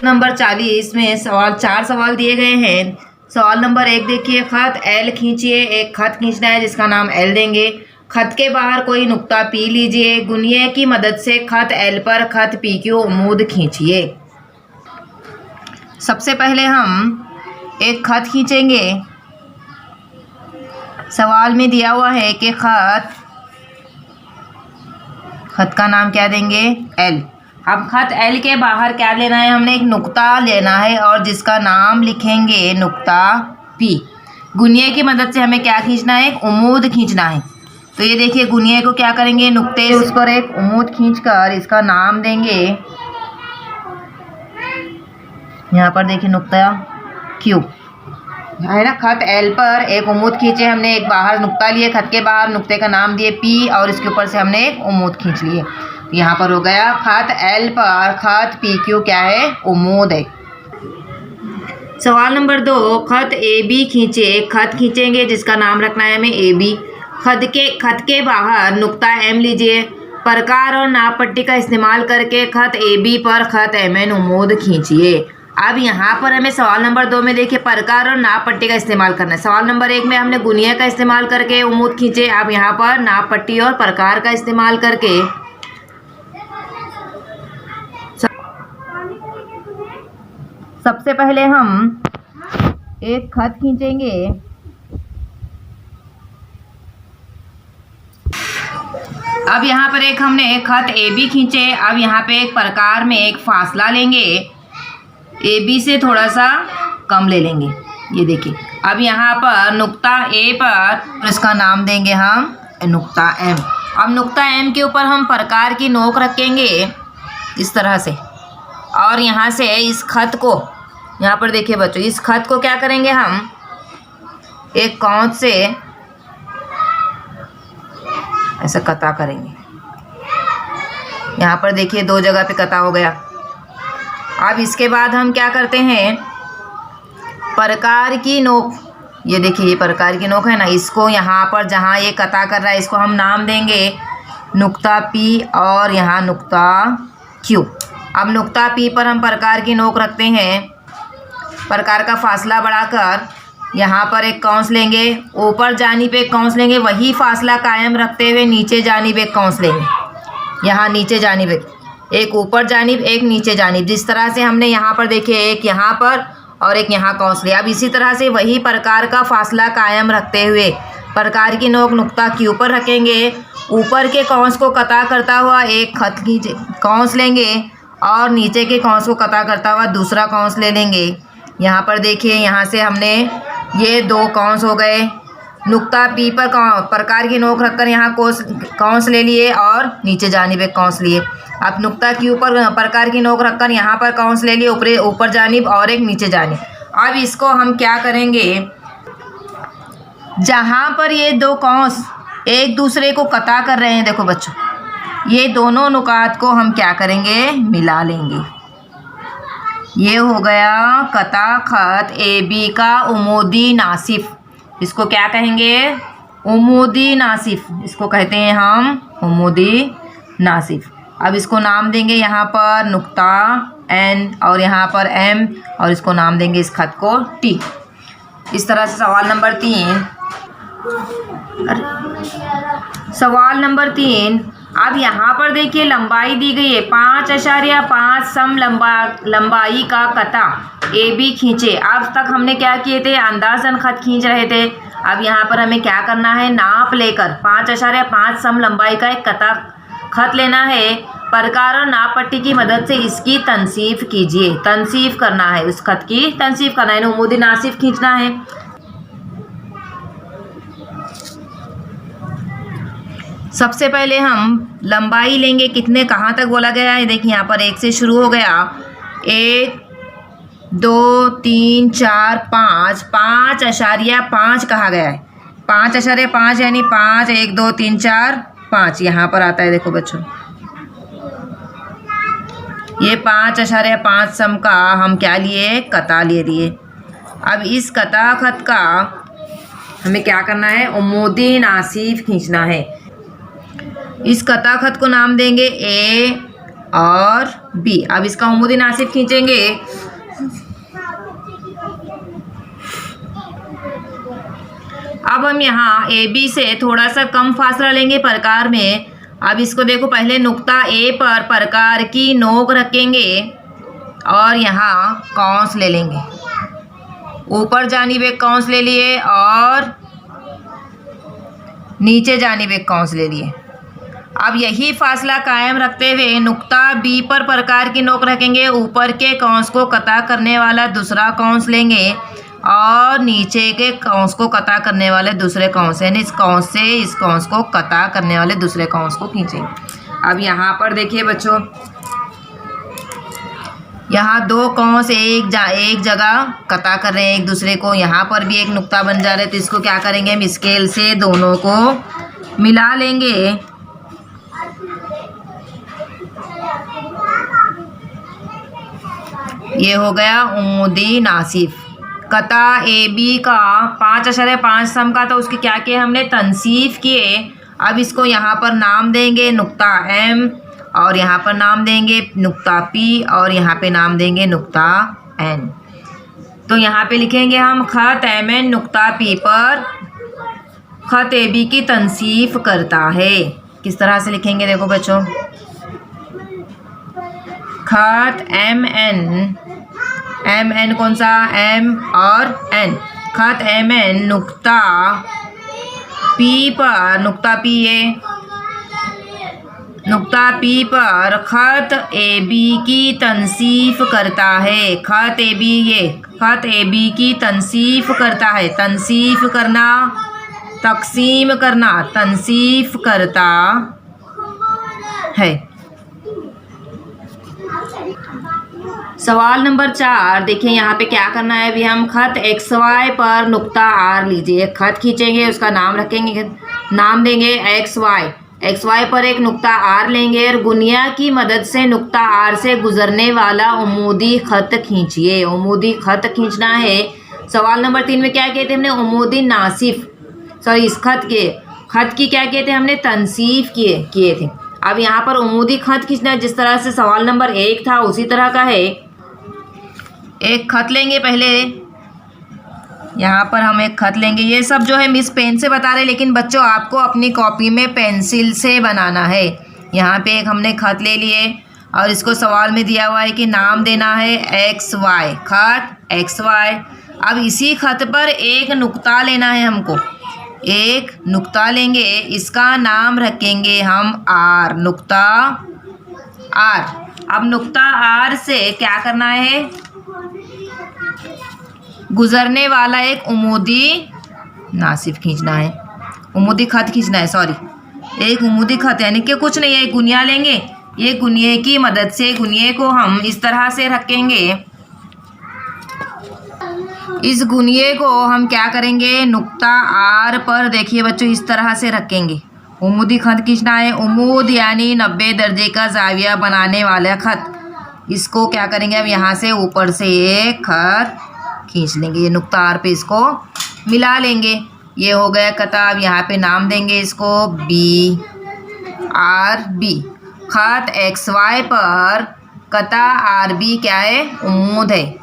Number 40 में चार सवाल दिए गए हैं। सवाल नंबर 1 देखिए, खत एल खींचिए। एक खत खींचना है जिसका नाम एल देंगे। खत के बाहर कोई नुक्ता पी लीजिए। गुनिये की मदद से खत एल पर खत पी की उम्मीद खींचिए। सबसे पहले हम एक खत खींचेंगे। सवाल में दिया हुआ है कि खत का नाम क्या देंगे, एल। अब खत एल के बाहर क्या लेना है, हमने एक नुक्ता लेना है और जिसका नाम लिखेंगे नुक्ता पी। गुनिये की मदद से हमें क्या खींचना है, एक उम्मीद खींचना है। तो ये देखिए, गुनिये को क्या करेंगे, नुक्ते उस पर एक उम्मीद खींचकर इसका नाम देंगे, यहाँ पर देखिए नुक्ता क्यू है ना। खत एल पर एक उम्मीद खींचे हमने, एक बाहर नुक्ता लिए, खत के बाहर नुक्ते का नाम दिए पी और इसके ऊपर से हमने एक उम्मीद खींच लिए। यहाँ पर हो गया खत एल पर खत पी क्यू क्या है, उम्मीद है। सवाल नंबर 2, खत ए बी खींचे। खत खींचेंगे जिसका नाम रखना है हमें ए बी। खत के बाहर नुक्ता एम लीजिए। प्रकार और नाप पट्टी का इस्तेमाल करके खत ए बी पर खत एम एन उम्मीद खींचिए। अब यहाँ पर हमें सवाल नंबर 2 में देखिए प्रकार और नाप पट्टी का इस्तेमाल करना है। सवाल नंबर 1 में हमने गुनिया का इस्तेमाल करके उम्मीद खींचे। अब यहाँ पर नाप पट्टी और प्रकार का इस्तेमाल करके सबसे पहले हम एक खत खींचेंगे। अब यहाँ पर एक हमने खत ए बी खींचे। अब यहाँ पे एक प्रकार में एक फासला लेंगे, ए बी से थोड़ा सा कम ले लेंगे। ये देखिए, अब यहाँ पर नुक्ता ए पर इसका नाम देंगे हम नुक्ता एम। अब नुक्ता एम के ऊपर हम प्रकार की नोक रखेंगे इस तरह से, और यहाँ से इस खत को, यहाँ पर देखिए बच्चों, इस खत को क्या करेंगे, हम एक कौंच से ऐसा कता करेंगे। यहाँ पर देखिए 2 जगह पे कता हो गया। अब इसके बाद हम क्या करते हैं, प्रकार की नोक, ये देखिए ये प्रकार की नोक है ना, इसको यहाँ पर जहाँ ये कता कर रहा है इसको हम नाम देंगे नुक्ता पी और यहाँ नुक्ता क्यू। अब नुक्ता पी पर हम प्रकार की नोक रखते हैं। प्रकार का फासला बढ़ाकर यहाँ पर एक कौंस लेंगे, ऊपर जानिब एक कौंस लेंगे, वही फासला कायम रखते हुए नीचे जानिब एक कौंस लेंगे। यहाँ नीचे जानिब एक ऊपर जानिब एक नीचे जानिब, जिस तरह से हमने यहाँ पर देखिए एक यहाँ पर और एक यहाँ कौंस लिया। अब इसी तरह से वही प्रकार का फासला कायम रखते हुए प्रकार की नोक नुक्ता क्यू पर रखेंगे। ऊपर के कौंस को कता करता हुआ एक खत की कौंस लेंगे और नीचे के कौंस को कता करता हुआ दूसरा कौंस ले लेंगे। यहाँ पर देखिए, यहाँ से हमने ये 2 कौंस हो गए। नुक्ता पी पर प्रकार की नोक रखकर यहाँ कौंस ले लिए और नीचे जानिब एक कौंस लिए। अब नुक्ता क्यू पर प्रकार की नोक रखकर यहाँ पर कौंस ले लिए, ऊपर जानिब और एक नीचे जानिब। अब इसको हम क्या करेंगे, जहाँ पर ये 2 कौंस एक दूसरे को कता कर रहे हैं, देखो बच्चों, ये दोनों नुकात को हम क्या करेंगे, मिला लेंगे। ये हो गया कता खत ए बी का उम्मीदी नासिफ। इसको क्या कहेंगे, उम्मीदी नासिफ, इसको कहते हैं हम उम्मीदी नासिफ। अब इसको नाम देंगे यहाँ पर नुक्ता एन और यहाँ पर एम, और इसको नाम देंगे इस खत को टी। इस तरह से सवाल नंबर 3। अब यहाँ पर देखिए लंबाई दी गई है 5.5 सम लंबाई का कता ए बी खींचे। अब तक हमने क्या किए थे, अंदाजन खत खींच रहे थे। अब यहाँ पर हमें क्या करना है, नाप लेकर 5.5 सम लंबाई का एक कता खत लेना है। प्रकार और नाप पट्टी की मदद से इसकी तनसीफ कीजिए। तनसीफ करना है, उस खत की तनसीफ करना है, उम्मीदी नासिफ खींचना है। सबसे पहले हम लंबाई लेंगे, कितने कहाँ तक बोला गया है, देखिए यहाँ पर 1 से शुरू हो गया, 1 2 3 4 5, 5.5 कहा गया है। 5.5 यानी 5 1 2 3 4 5 यहाँ पर आता है। देखो बच्चों, ये 5.5 सम का हम क्या लिए, कता ले लिए। अब इस कता खत का हमें क्या करना है, उम्मीदी नासिफ खींचना है। इस कता खत को नाम देंगे ए और बी। अब इसका उमूदी नासिफ खींचेंगे। अब हम यहाँ ए बी से थोड़ा सा कम फासला लेंगे प्रकार में। अब इसको देखो, पहले नुक्ता ए पर प्रकार की नोक रखेंगे और यहाँ कौंस ले लेंगे। ऊपर जानिब एक कौंस ले लिए और नीचे जानिब एक कौंस ले लिए। अब यही फासला कायम रखते हुए नुक्ता बी पर प्रकार की नोक रखेंगे। ऊपर के कौंस को कता करने वाला दूसरा कौंस लेंगे और नीचे के कौंस को कता करने वाले दूसरे कौंस, यानी इस कौंस से इस कौंस को कता करने वाले दूसरे कौंस को खींचेंगे। अब यहाँ पर देखिए बच्चों, यहाँ दो कौंस एक जगह कता कर रहे हैं एक दूसरे को। यहाँ पर भी एक नुक्ता बन जा रहा है, तो इसको क्या करेंगे, हम स्केल से दोनों को मिला लेंगे। ये हो गया उमूदी नासिफ। कता ए बी का 5.5 सम का, तो उसके क्या किए हमने, तनसीफ किए। अब इसको यहाँ पर नाम देंगे नुक्ता एम, और यहाँ पर नाम देंगे नुक्ता पी, और यहाँ पे नाम देंगे नुक्ता एन। तो यहाँ पे लिखेंगे हम खत एम एन नुक्ता पी पर खत ए बी की तनसीफ करता है। किस तरह से लिखेंगे देखो बच्चों, खत एम एन कौन सा, एम और एन, खत एम एन नुक्ता पी पर, नुक्ता पी ये, नुक्ता पी पर खत ए बी की तनसीफ करता है। खत ए बी, ये खत ए बी की तनसीफ करता है। तनसीफ करना, तकसीम करना, तनसीफ करता है। सवाल नंबर 4 देखिए, यहाँ पे क्या करना है। अभी हम खत एक्स वाई पर नुक्ता आर लीजिए। खत खींचेंगे, उसका नाम रखेंगे, नाम देंगे एक्स वाई। एक्स वाई पर एक नुक्ता आर लेंगे और गुनिया की मदद से नुक्ता आर से गुजरने वाला उमूदी खत खींचिए। उमूदी खत खींचना है। सवाल नंबर 3 में क्या किए थे हमने, उमूदी नासिफ, सॉरी इस खत की क्या किए थे हमने, तनसीफ किए थे। अब यहाँ पर उमूदी खत खींचना है, जिस तरह से सवाल नंबर 1 था उसी तरह का है। एक खत लेंगे पहले, यहाँ पर हम एक खत लेंगे। ये सब जो है मिस पेन से बता रहे, लेकिन बच्चों आपको अपनी कॉपी में पेंसिल से बनाना है। यहाँ पे एक हमने खत ले लिए और इसको सवाल में दिया हुआ है कि नाम देना है एक्स वाई, खत एक्स वाई। अब इसी खत पर एक नुक्ता लेना है हमको, एक नुक्ता लेंगे, इसका नाम रखेंगे हम आर, नुक्ता आर। अब नुक्ता आर से क्या करना है, गुजरने वाला एक उमूदी नासिफ खींचना है, उमूदी खत खींचना है, सॉरी एक उमूदी खत, यानी कि कुछ नहीं है, एक गुनिया लेंगे। ये गुनिये की मदद से गुनिये को हम इस तरह से रखेंगे। इस गुनिये को हम क्या करेंगे, नुक्ता आर पर देखिए बच्चों इस तरह से रखेंगे। उमूदी खत खींचना है। उमूद यानी 90 दर्जे का जाविया बनाने वाला खत। इसको क्या करेंगे, अब यहाँ से ऊपर से एक खत खींच लेंगे। ये नुक्ता आर पे इसको मिला लेंगे। ये हो गया कता। अब यहाँ पे नाम देंगे इसको बी आर बी। खत एक्स वाई पर कता आर बी क्या है, उमूद है।